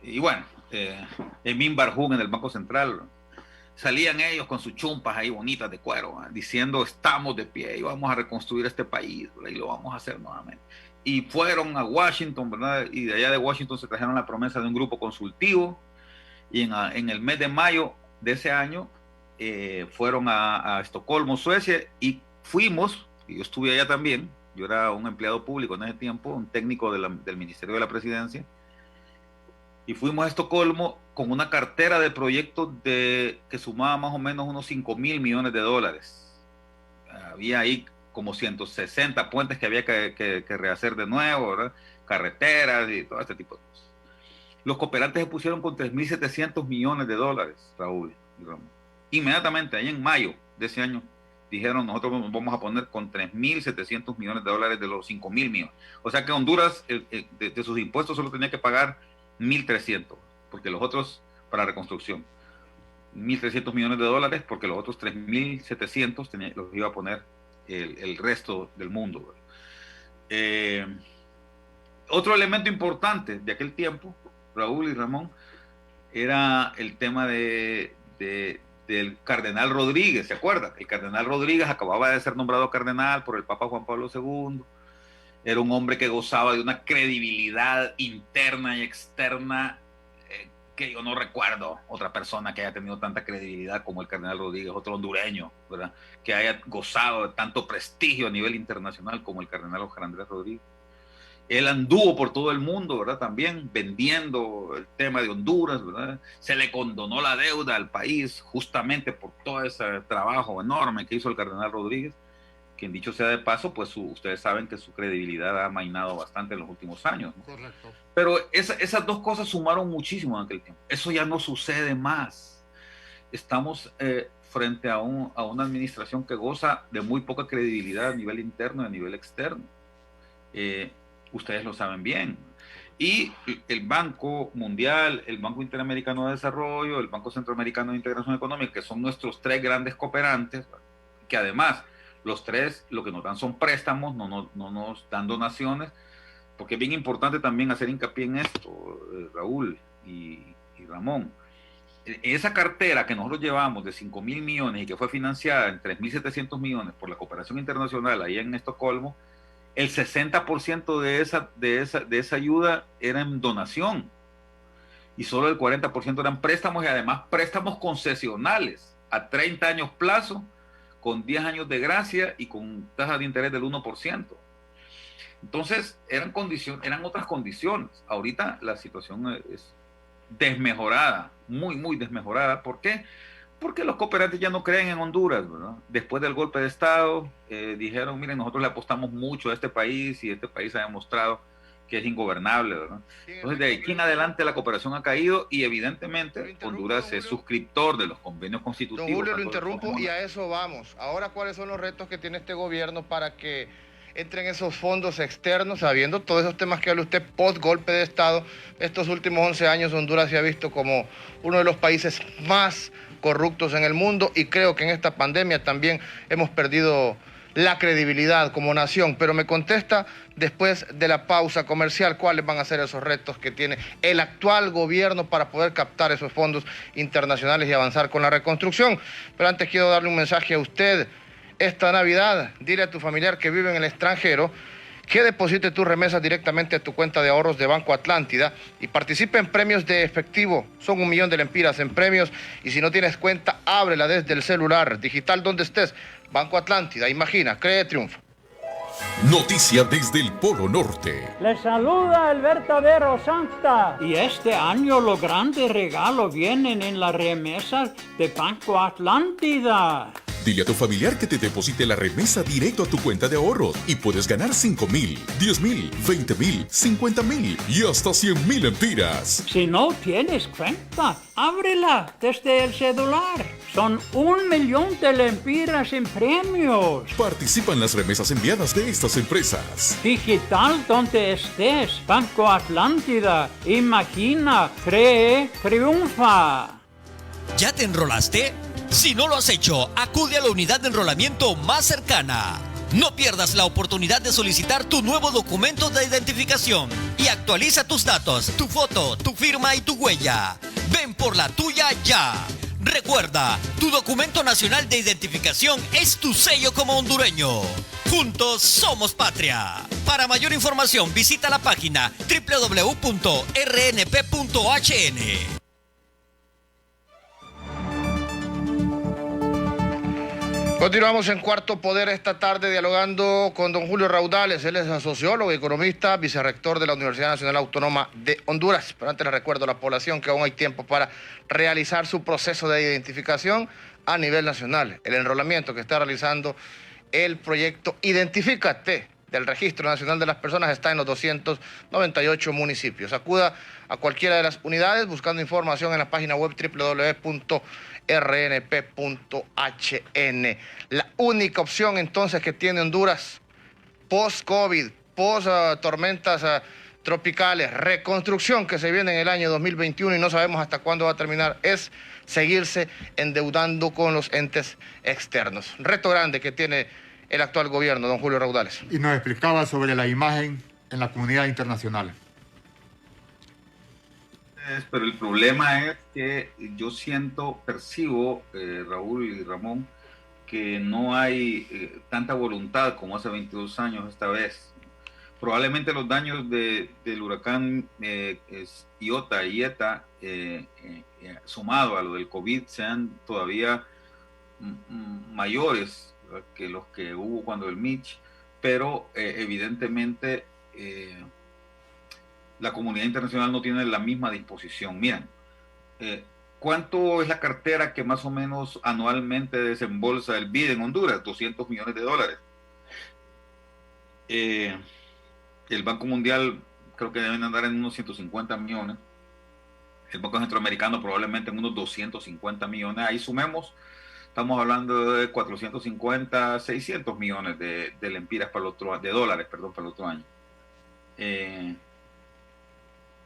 Y bueno, Emin Barjún en el Banco Central, ¿verdad? Salían ellos con sus chumpas ahí bonitas de cuero, ¿verdad? Diciendo estamos de pie y vamos a reconstruir este país, ¿verdad? Y lo vamos a hacer nuevamente. Y fueron a Washington, ¿verdad? Y de allá de Washington se trajeron la promesa de un grupo consultivo y en el mes de mayo de ese año fueron a Estocolmo, Suecia, y fuimos, y yo estuve allá también, yo era un empleado público en ese tiempo, un técnico del Ministerio de la Presidencia, y fuimos a Estocolmo con una cartera de proyectos que sumaba más o menos unos 5.000 millones de dólares. Había ahí como 160 puentes que había que rehacer de nuevo, ¿verdad? Carreteras y todo este tipo de cosas. Los cooperantes se pusieron con 3.700 millones de dólares, Raúl y Ramón. Inmediatamente, ahí en mayo de ese año, dijeron nosotros nos vamos a poner con 3.700 millones de dólares de los 5.000 millones. O sea que Honduras de sus impuestos solo tenía que pagar 1.300, porque los otros, para reconstrucción, 1.300 millones de dólares, porque los otros 3.700 los iba a poner el resto del mundo. Otro elemento importante de aquel tiempo, Raúl y Ramón, era el tema del cardenal Rodríguez, ¿se acuerdan? El cardenal Rodríguez acababa de ser nombrado cardenal por el Papa Juan Pablo II. Era un hombre que gozaba de una credibilidad interna y externa que yo no recuerdo otra persona que haya tenido tanta credibilidad como el cardenal Rodríguez, otro hondureño, ¿verdad? Que haya gozado de tanto prestigio a nivel internacional como el cardenal Oscar Andrés Rodríguez. Él anduvo por todo el mundo, ¿verdad? También vendiendo el tema de Honduras, ¿verdad? Se le condonó la deuda al país justamente por todo ese trabajo enorme que hizo el cardenal Rodríguez, quien dicho sea de paso, pues ustedes saben que su credibilidad ha amainado bastante en los últimos años, ¿no? Correcto. Pero esas dos cosas sumaron muchísimo en aquel tiempo. Eso ya no sucede más. Estamos frente a una administración que goza de muy poca credibilidad a nivel interno y a nivel externo. Ustedes lo saben bien. Y el Banco Mundial, el Banco Interamericano de Desarrollo, el Banco Centroamericano de Integración Económica, que son nuestros tres grandes cooperantes, que además los tres lo que nos dan son préstamos, no nos dan donaciones, porque es bien importante también hacer hincapié en esto, Raúl y Ramón. esa cartera que nosotros llevamos de 5.000 millones y que fue financiada en 3.700 millones por la cooperación internacional ahí en Estocolmo, el 60% de esa ayuda era en donación y solo el 40% eran préstamos, y además préstamos concesionales a 30 años plazo, con 10 años de gracia y con tasa de interés del 1%. Entonces eran otras condiciones. Ahorita la situación es desmejorada, muy, muy desmejorada. ¿Por qué? Porque los cooperantes ya no creen en Honduras, ¿verdad? Después del golpe de Estado, dijeron, miren, nosotros le apostamos mucho a este país y este país ha demostrado que es ingobernable, ¿verdad? Entonces, de aquí en adelante la cooperación ha caído y evidentemente Honduras es suscriptor de los convenios constitutivos. Don Julio, lo interrumpo y a eso vamos. Ahora, ¿cuáles son los retos que tiene este gobierno para que entren esos fondos externos, sabiendo todos esos temas que habla usted post golpe de Estado? Estos últimos 11 años Honduras se ha visto como uno de los países más corruptos en el mundo, y creo que en esta pandemia también hemos perdido la credibilidad como nación. Pero me contesta después de la pausa comercial cuáles van a ser esos retos que tiene el actual gobierno para poder captar esos fondos internacionales y avanzar con la reconstrucción. Pero antes quiero darle un mensaje a usted. Esta Navidad, dile a tu familiar que vive en el extranjero que deposite tus remesas directamente a tu cuenta de ahorros de Banco Atlántida y participe en premios de efectivo. Son 1 millón de lempiras en premios, y si no tienes cuenta, ábrela desde el celular, digital, donde estés. Banco Atlántida, imagina, cree, triunfa. Noticia desde el Polo Norte. Les saluda el verdadero Santa. Y este año los grandes regalos vienen en las remesas de Banco Atlántida. Dile a tu familiar que te deposite la remesa directo a tu cuenta de ahorros y puedes ganar 5,000, 10,000, 20,000, 50,000 y hasta 100,000 lempiras. Si no tienes cuenta, ábrela desde el celular. Son 1 millón de lempiras en premios. Participa en las remesas enviadas de estas empresas. Digital donde estés. Banco Atlántida. Imagina, cree, triunfa. ¿Ya te enrolaste? Si no lo has hecho, acude a la unidad de enrolamiento más cercana. No pierdas la oportunidad de solicitar tu nuevo documento de identificación y actualiza tus datos, tu foto, tu firma y tu huella. Ven por la tuya ya. Recuerda, tu documento nacional de identificación es tu sello como hondureño. Juntos somos patria. Para mayor información, visita la página www.rnp.hn. Continuamos en Cuarto Poder esta tarde dialogando con don Julio Raudales. Él es sociólogo y economista, vicerrector de la Universidad Nacional Autónoma de Honduras. Pero antes les recuerdo a la población que aún hay tiempo para realizar su proceso de identificación a nivel nacional. El enrolamiento que está realizando el proyecto Identifícate del Registro Nacional de las Personas está en los 298 municipios. Acuda a cualquiera de las unidades buscando información en la página web www.rnp.hn. La única opción entonces que tiene Honduras post-COVID, post-tormentas tropicales, reconstrucción que se viene en el año 2021 y no sabemos hasta cuándo va a terminar, es seguirse endeudando con los entes externos. Reto grande que tiene el actual gobierno, don Julio Raudales. Y nos explicaba sobre la imagen en la comunidad internacional. Pero el problema es que yo percibo, Raúl y Ramón, que no hay tanta voluntad como hace 22 años esta vez. Probablemente los daños del huracán Iota y Eta, sumado a lo del COVID, sean todavía mayores que los que hubo cuando el Mitch, pero evidentemente la comunidad internacional no tiene la misma disposición. Miren, ¿cuánto es la cartera que más o menos anualmente desembolsa el BID en Honduras? $200 millones. El Banco Mundial creo que deben andar en unos 150 millones. El Banco Centroamericano probablemente en unos 250 millones. Ahí sumemos, estamos hablando de 450, 600 millones de lempiras para el otro, de dólares, perdón, para el otro año.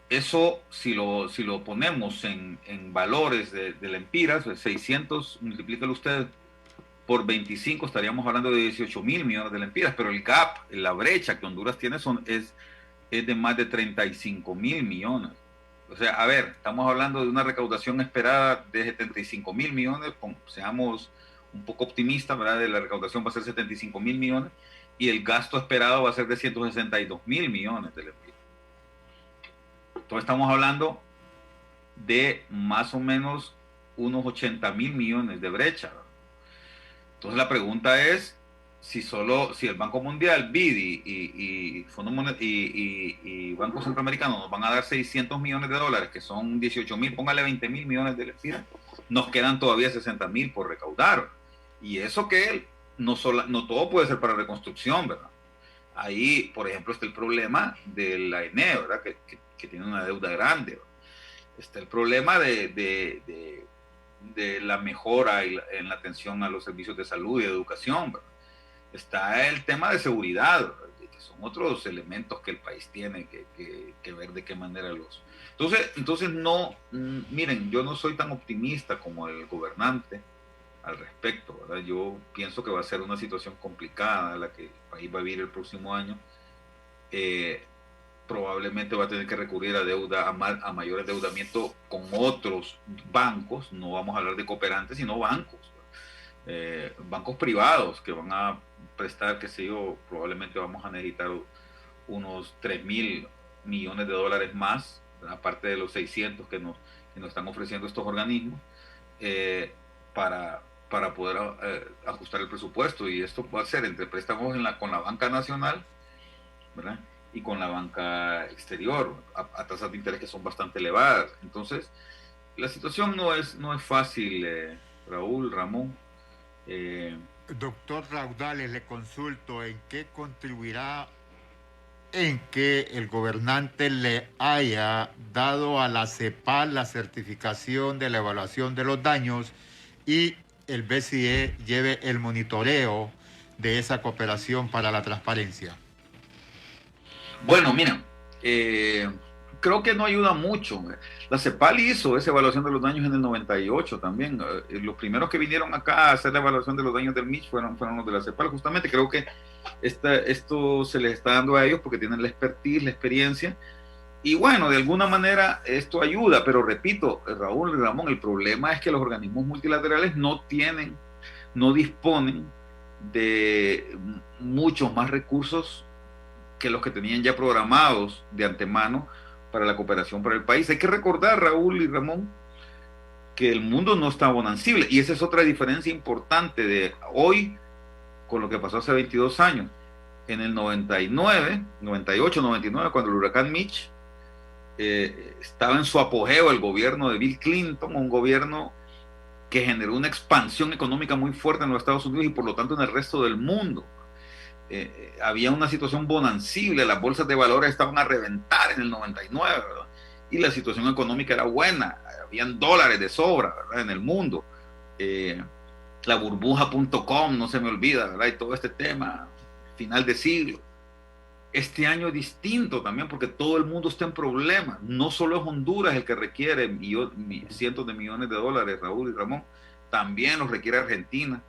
Eso, si lo ponemos en valores de lempiras, 600, multiplícalo usted por 25, estaríamos hablando de 18,000 millones de lempiras, pero el gap, la brecha que Honduras tiene es de más de 35,000 millones. O sea, a ver, estamos hablando de una recaudación esperada de 75 mil millones, seamos un poco optimistas, ¿verdad? De la recaudación va a ser 75 mil millones y el gasto esperado va a ser de 162 mil millones de lempiras. Entonces estamos hablando de más o menos unos 80 mil millones de brecha, ¿verdad? Entonces la pregunta es, si el Banco Mundial, BID y Banco Centroamericano nos van a dar 600 millones de dólares, que son 18 mil, póngale 20 mil millones de lempiras, nos quedan todavía 60 mil por recaudar. Y eso que no todo puede ser para reconstrucción, ¿verdad? Ahí, por ejemplo, está el problema de la ENE, ¿verdad? Que tiene una deuda grande, ¿verdad? Está el problema de la mejora en la atención a los servicios de salud y de educación, ¿verdad? Está el tema de seguridad, ¿verdad? Que son otros elementos que el país tiene que ver de qué manera los... Entonces no, miren, yo no soy tan optimista como el gobernante al respecto, ¿verdad? Yo pienso que va a ser una situación complicada la que el país va a vivir el próximo año. Probablemente va a tener que recurrir a deuda, a mayor endeudamiento con otros bancos, no vamos a hablar de cooperantes, sino bancos, bancos privados que van a prestar, qué sé yo, probablemente vamos a necesitar unos 3 mil millones de dólares más, aparte de los 600 que nos están ofreciendo estos organismos, para poder ajustar el presupuesto. Y esto va a ser entre préstamos con la banca nacional, ¿verdad? Y con la banca exterior, a tasas de interés que son bastante elevadas. Entonces, la situación no es fácil, Raúl, Ramón. Doctor Raudales, le consulto en qué contribuirá en que el gobernante le haya dado a la CEPAL la certificación de la evaluación de los daños y el BCE lleve el monitoreo de esa cooperación para la transparencia. Bueno, mira, creo que no ayuda mucho. La CEPAL hizo esa evaluación de los daños en el 98 también. Los primeros que vinieron acá a hacer la evaluación de los daños del Mitch fueron los de la CEPAL. Justamente creo que esto se les está dando a ellos porque tienen la expertise, la experiencia. Y bueno, de alguna manera esto ayuda, pero repito, Raúl y Ramón, el problema es que los organismos multilaterales no disponen de muchos más recursos que los que tenían ya programados de antemano para la cooperación para el país. Hay que recordar, Raúl y Ramón, que el mundo no está bonancible, y esa es otra diferencia importante de hoy con lo que pasó hace 22 años. En el 99, 98, 99, cuando el huracán Mitch estaba en su apogeo el gobierno de Bill Clinton, un gobierno que generó una expansión económica muy fuerte en los Estados Unidos y por lo tanto en el resto del mundo. Había una situación bonancible, las bolsas de valores estaban a reventar en el 99, ¿verdad? Y la situación económica era buena, habían dólares de sobra, ¿verdad? En el mundo. La burbuja.com, no se me olvida, ¿verdad? Y todo este tema, final de siglo. Este año es distinto también porque todo el mundo está en problemas. No solo es Honduras el que requiere cientos de millones de dólares, Raúl y Ramón, también los requiere Argentina,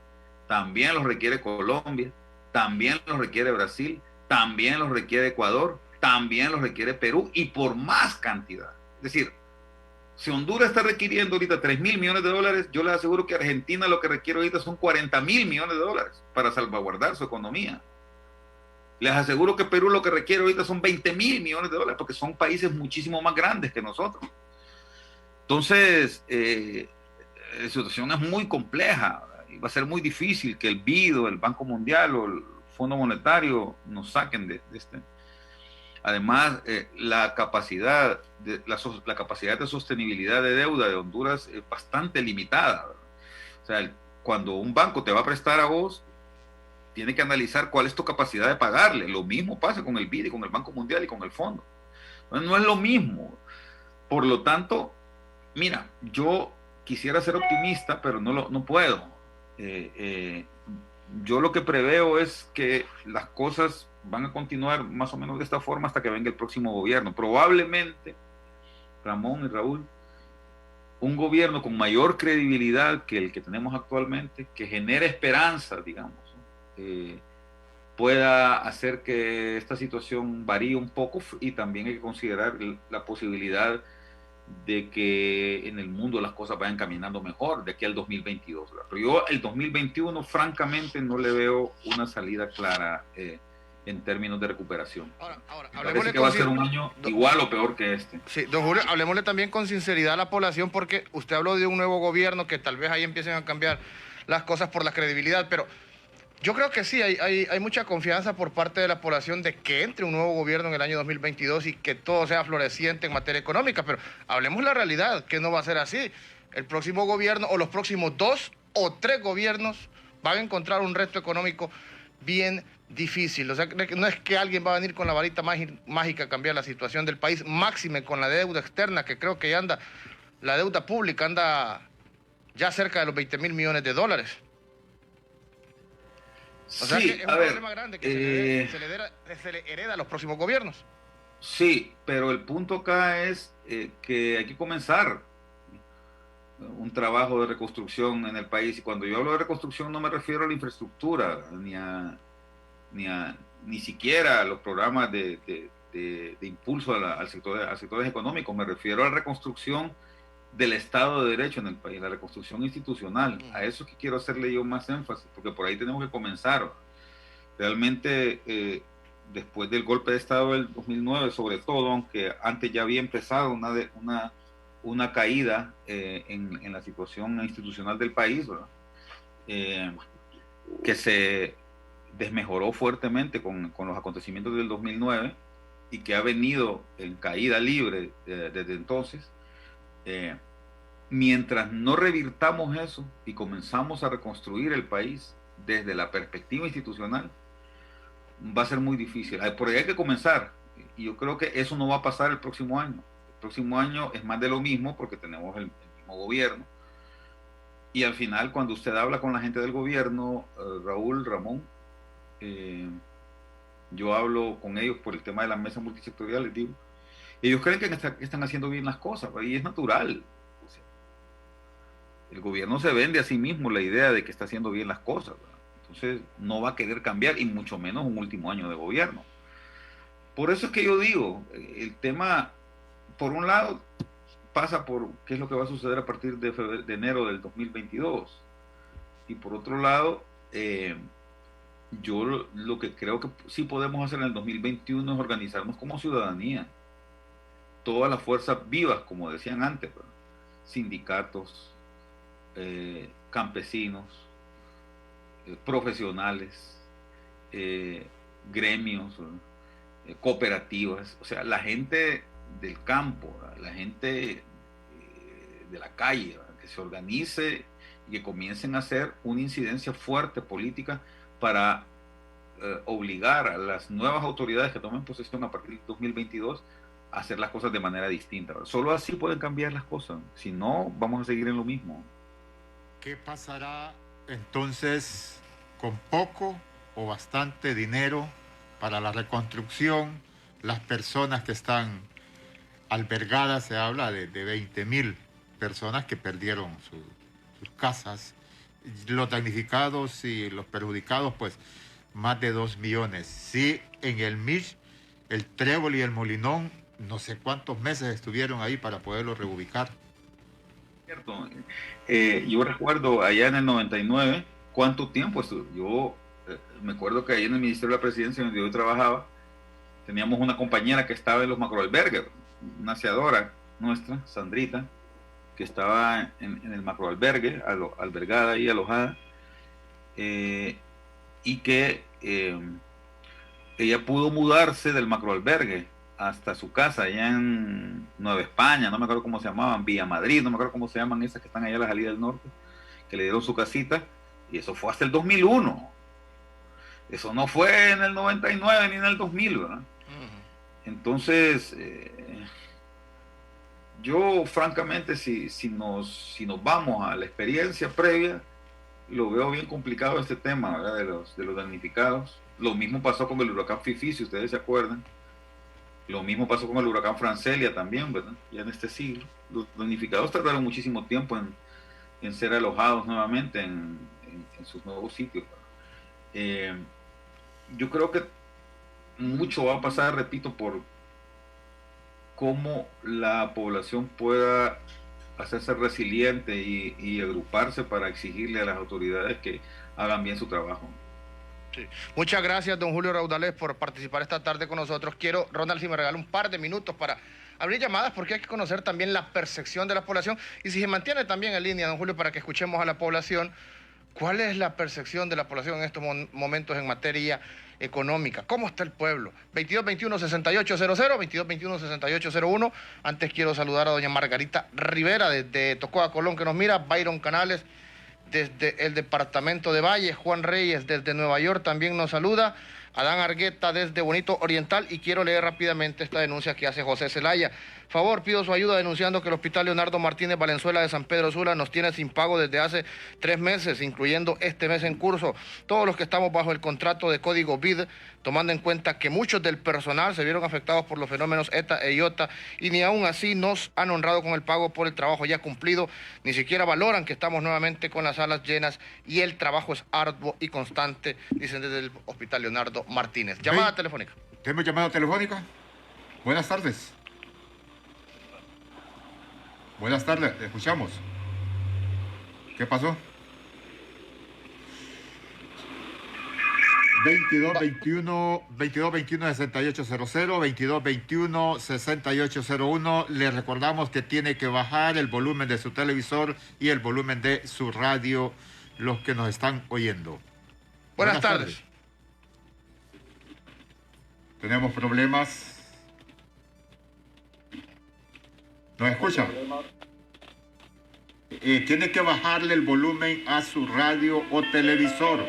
también los requiere Colombia, también los requiere Brasil, también los requiere Ecuador, también los requiere Perú y por más cantidad. Es decir, si Honduras está requiriendo ahorita 3 mil millones de dólares, yo les aseguro que Argentina lo que requiere ahorita son 40 mil millones de dólares para salvaguardar su economía. Les aseguro que Perú lo que requiere ahorita son 20 mil millones de dólares porque son países muchísimo más grandes que nosotros. Entonces, la situación es muy compleja. Va a ser muy difícil que el BID o el Banco Mundial o el Fondo Monetario nos saquen de este. Además, la capacidad de sostenibilidad de deuda de Honduras es bastante limitada, ¿verdad? O sea, cuando un banco te va a prestar a vos, tiene que analizar cuál es tu capacidad de pagarle. Lo mismo pasa con el BID y con el Banco Mundial y con el Fondo. No es lo mismo. Por lo tanto, mira, yo quisiera ser optimista, pero no puedo. Yo lo que preveo es que las cosas van a continuar más o menos de esta forma hasta que venga el próximo gobierno. Probablemente, Ramón y Raúl, un gobierno con mayor credibilidad que el que tenemos actualmente, que genere esperanza, digamos, pueda hacer que esta situación varíe un poco, y también hay que considerar la posibilidad de que en el mundo las cosas vayan caminando mejor de aquí al 2022. ¿Verdad? Pero yo el 2021 francamente no le veo una salida clara en términos de recuperación. Ahora, Me parece que va a ser un año igual o peor que este. Sí, don Julio, hablemosle también con sinceridad a la población, porque usted habló de un nuevo gobierno, que tal vez ahí empiecen a cambiar las cosas por la credibilidad, pero yo creo que sí, hay mucha confianza por parte de la población de que entre un nuevo gobierno en el año 2022 y que todo sea floreciente en materia económica, pero hablemos la realidad, que no va a ser así. El próximo gobierno o los próximos 2 o 3 gobiernos van a encontrar un reto económico bien difícil. O sea, no es que alguien va a venir con la varita mágica a cambiar la situación del país, máxime con la deuda externa, que creo que ya anda, la deuda pública anda ya cerca de los 20.000 millones de dólares. O sea, que es un problema grande que se le hereda a los próximos gobiernos. Sí, pero el punto acá es que hay que comenzar un trabajo de reconstrucción en el país. Y cuando yo hablo de reconstrucción no me refiero a la infraestructura, ni siquiera a los programas de impulso a sectores económicos. Me refiero a la reconstrucción del Estado de Derecho en el país, la reconstrucción institucional. A eso es que quiero hacerle yo más énfasis, porque por ahí tenemos que comenzar. Realmente, después del golpe de Estado del 2009, sobre todo, aunque antes ya había empezado una caída en la situación institucional del país, que se desmejoró fuertemente con los acontecimientos del 2009 y que ha venido en caída libre desde entonces. Mientras no revirtamos eso y comenzamos a reconstruir el país desde la perspectiva institucional, va a ser muy difícil. Por ahí hay que comenzar, y yo creo que eso no va a pasar el próximo año. El próximo año es más de lo mismo, porque tenemos el mismo gobierno, y al final, cuando usted habla con la gente del gobierno, Raúl, Ramón, yo hablo con ellos por el tema de la mesa multisectorial, les digo, ellos creen que están haciendo bien las cosas, y es natural. O sea, el gobierno se vende a sí mismo la idea de que está haciendo bien las cosas, ¿verdad? Entonces no va a querer cambiar, y mucho menos un último año de gobierno. Por eso es que yo digo, el tema, por un lado, pasa por qué es lo que va a suceder a partir de enero del 2022. Y por otro lado, yo lo que creo que sí podemos hacer en el 2021 es organizarnos como ciudadanía. Todas las fuerzas vivas, como decían antes, ¿verdad? Sindicatos, campesinos, profesionales, gremios, cooperativas, o sea, la gente del campo, la gente de la calle, que se organice y que comiencen a hacer una incidencia fuerte política para obligar a las nuevas autoridades que tomen posesión a partir del 2022 a hacer las cosas de manera distinta. Solo así pueden cambiar las cosas, si no vamos a seguir en lo mismo. ¿Qué pasará entonces con poco o bastante dinero para la reconstrucción? Las personas que están albergadas, se habla de 20.000 personas que perdieron sus casas, los damnificados y los perjudicados, pues más de 2 millones. Sí, en el Mish, el Trébol y el Molinón, no sé cuántos meses estuvieron ahí para poderlos reubicar. Cierto. Yo recuerdo allá en el 99 cuánto tiempo estuvo. Yo me acuerdo que ahí en el Ministerio de la Presidencia, donde yo trabajaba, teníamos una compañera que estaba en los macroalbergues, una aseadora nuestra, Sandrita, que estaba en el macroalbergue, albergada y alojada, y que ella pudo mudarse del macroalbergue hasta su casa allá en Nueva España, no me acuerdo cómo se llamaban, Villa Madrid, no me acuerdo cómo se llaman esas que están allá a la salida del norte, que le dieron su casita, y eso fue hasta el 2001. Eso no fue en el 99 ni en el 2000, ¿verdad? Entonces, yo francamente, si nos vamos a la experiencia previa, lo veo bien complicado este tema, ¿verdad? De los damnificados. Lo mismo pasó con el huracán Fifi, si ustedes se acuerdan. Lo mismo pasó con el huracán Francelia también, ¿verdad? Ya en este siglo. Los damnificados tardaron muchísimo tiempo en ser alojados nuevamente en sus nuevos sitios, ¿verdad? Yo creo que mucho va a pasar, repito, cómo la población pueda hacerse resiliente y agruparse para exigirle a las autoridades que hagan bien su trabajo. Sí. Muchas gracias, don Julio Raudales, por participar esta tarde con nosotros. Quiero, Ronald, si me regala un par de minutos para abrir llamadas, porque hay que conocer también la percepción de la población. Y si se mantiene también en línea, don Julio, para que escuchemos a la población, ¿cuál es la percepción de la población en estos momentos en materia económica? ¿Cómo está el pueblo? 2221-6800, 2221-6801. Antes quiero saludar a doña Margarita Rivera desde Tocoa, Colón, que nos mira, Byron Canales desde el departamento de Valle, Juan Reyes desde Nueva York también nos saluda, Adán Argueta desde Bonito Oriental, y quiero leer rápidamente esta denuncia que hace José Zelaya. Favor, pido su ayuda denunciando que el Hospital Leonardo Martínez Valenzuela de San Pedro Sula nos tiene sin pago desde hace 3 meses, incluyendo este mes en curso. Todos los que estamos bajo el contrato de código BID, tomando en cuenta que muchos del personal se vieron afectados por los fenómenos ETA e IOTA, y ni aún así nos han honrado con el pago por el trabajo ya cumplido, ni siquiera valoran que estamos nuevamente con las salas llenas y el trabajo es arduo y constante, dicen desde el Hospital Leonardo Martínez. Llamada telefónica. ¿Tenemos llamada telefónica? Buenas tardes. Buenas tardes, te escuchamos. ¿Qué pasó? 2221-6800, 2221-6801. Le recordamos que tiene que bajar el volumen de su televisor y el volumen de su radio, los que nos están oyendo. Buenas tardes. Tenemos problemas. ¿Nos escucha? Tiene que bajarle el volumen a su radio o televisor.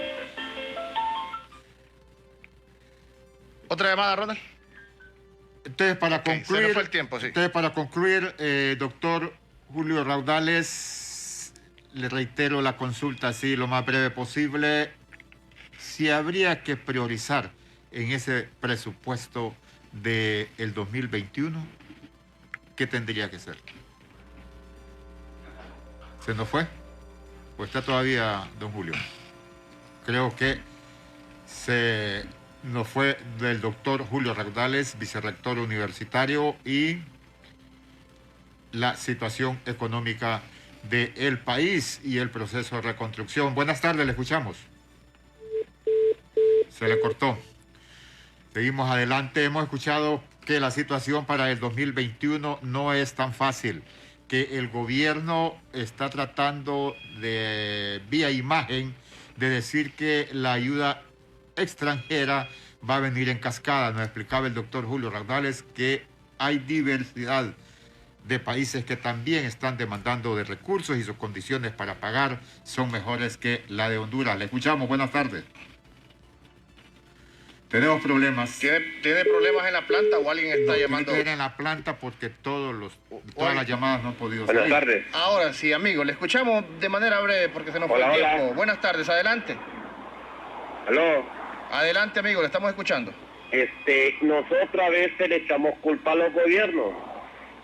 ¿Otra llamada, Ronald? Entonces, para concluir, se nos fue el tiempo, sí. Doctor Julio Raudales, le reitero la consulta así lo más breve posible. Si habría que priorizar en ese presupuesto del 2021, ¿qué tendría que ser? ¿Se nos fue? ¿O está todavía, don Julio? Creo que se nos fue del doctor Julio Raudales, vicerrector universitario, y la situación económica del país y el proceso de reconstrucción. Buenas tardes, le escuchamos. Se le cortó. Seguimos adelante. Hemos escuchado que la situación para el 2021 no es tan fácil, que el gobierno está tratando de, vía imagen, de decir que la ayuda extranjera va a venir en cascada. Nos explicaba el doctor Julio Raudales que hay diversidad de países que también están demandando de recursos y sus condiciones para pagar son mejores que la de Honduras. Le escuchamos. Buenas tardes. Tenemos problemas. ¿Tiene problemas en la planta o alguien está llamando? En la planta porque todas las llamadas no han podido salir. Buenas tardes. Ahora sí, amigo, le escuchamos de manera breve porque se nos fue el tiempo. Buenas tardes, adelante. Aló. Adelante, amigo, le estamos escuchando. Nosotros a veces le echamos culpa a los gobiernos.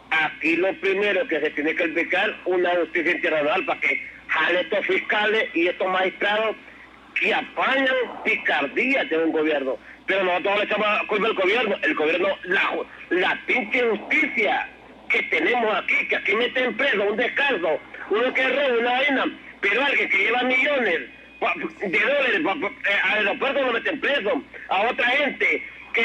Aquí lo primero que se tiene que aplicar una justicia internacional para que jale estos fiscales y estos magistrados que apañan picardía de un gobierno. Pero nosotros le echamos culpa al gobierno. El gobierno, la pinche justicia que tenemos aquí, que aquí meten preso, un descanso, uno que roba una vaina, pero alguien que lleva millones de dólares al aeropuerto lo meten preso, a otra gente que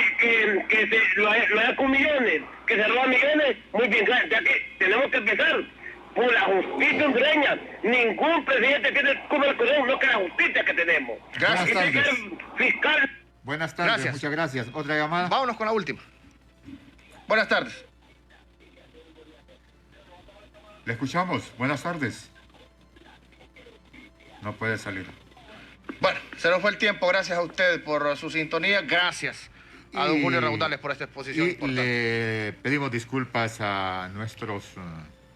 se lo haga con millones, que se roba millones, muy bien, ya que tenemos que empezar por la justicia hondureña. Ningún presidente tiene como el gobierno, no que la justicia que tenemos. Gracias. Buenas tardes. Fiscal. Buenas tardes, gracias. Muchas gracias. ¿Otra llamada? Vámonos con la última. Buenas tardes. Le escuchamos. Buenas tardes. No puede salir. Bueno, se nos fue el tiempo. Gracias a ustedes por su sintonía. Gracias a don Julio Raudales por esta exposición importante. Le pedimos disculpas a nuestros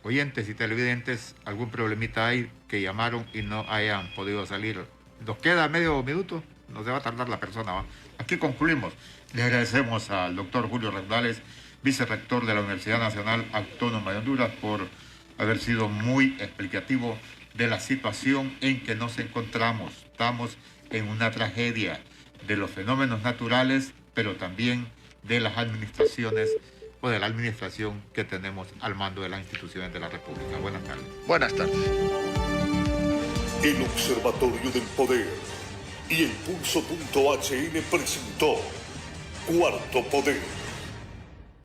oyentes y televidentes. Algún problemita hay que llamaron y no hayan podido salir. Nos queda medio minuto. No se va a tardar la persona, ¿va? Aquí concluimos. Le agradecemos al doctor Julio Raudales, vicerrector de la Universidad Nacional Autónoma de Honduras, por haber sido muy explicativo de la situación en que nos encontramos. Estamos en una tragedia de los fenómenos naturales, pero también de las administraciones o de la administración que tenemos al mando de las instituciones de la República. Buenas tardes. Buenas tardes. El Observatorio del Poder y el Pulso.hn presentó Cuarto Poder.